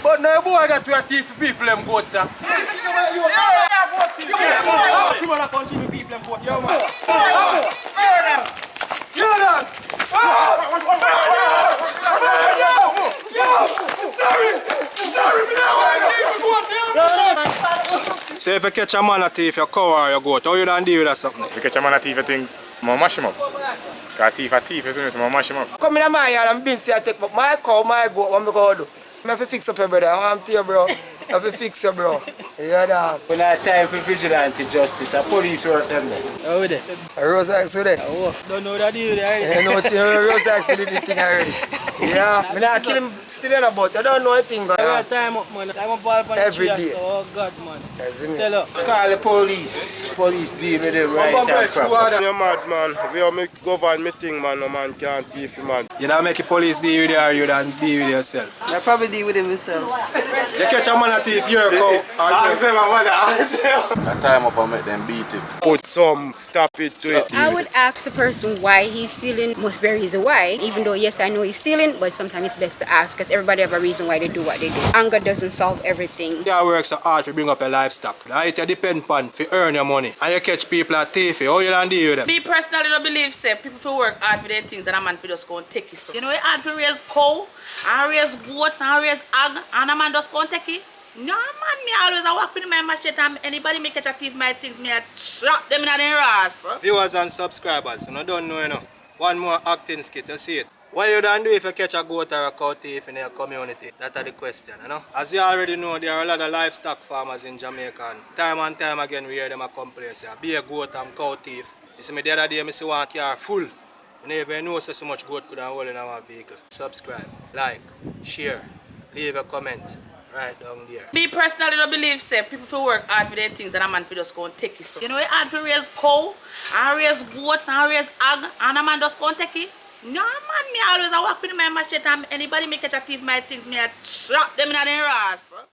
But no boy that we are thief people them goats, sir. Come on, I can't give people them goats. Yo, man. So if you catch a man a thief, you cover or you goat, how you don't deal with that something? If you catch a man a thief of things, I'm mash him up. Because a thief, isn't it? So I'm mash him up. Come in my yard and been say I take my cow, my goat, what me go do? I have to fix up your brother. I want to you, bro. I have to fix you, bro. Yeah, dog. When I time for vigilante justice, a police work them there. How is it? Rose Axe with it? Don't know that deal there. I know Rose Axe did the thing already. Yeah, I not kill him still in about. I don't know anything. Time up, man. Time up all on every day. Oh, God, man. That's me. Tell her. Call the police. Police deal with it right and proper. You're mad, man. We are make govern me thing, man. No man can't thief, man. You don't make the police deal with you or you don't deal with yourself. I probably deal with it myself. You catch a man a thief, you're a cow. That time up and make them beat him. Put some stop it to it. I would ask the person why he's stealing. Most very reason why. Even though yes, I know he's stealing, but sometimes it's best to ask because everybody have a reason why they do what they do. Anger doesn't solve everything. You work so hard to bring up your livestock. Right, you depend upon to earn your money. And you catch people at thief. How you don't deal with them? Me personally don't believe say people feel work hard for their things and a man for just go and take it. So. You know it's hard to raise cow, and raise goat, and raise egg, and a man just go and take it. No man, me always I walk with my machete and anybody make catch a thief my things, me I trap them in their ass. Viewers and subscribers, you don't know, you know. One more acting skit, you see it. What you don't do if you catch a goat or a cow thief in your community? That's the question, you know. As you already know, there are a lot of livestock farmers in Jamaica and time again we hear them a complain, say, be a goat and cow thief. You see me the other day, I see one car full. You never even know so much goat could have hold in our vehicle. Subscribe, like, share, leave a comment. Right down there. Me personally don't believe say people feel work hard for their things and a man for just go and take it. So. You know it's hard to raise cow, and raise goat, and raise egg, and a man just go and take it. No man, me always I walk with my machete and anybody make catch a thief my things, me I trap them in their ass.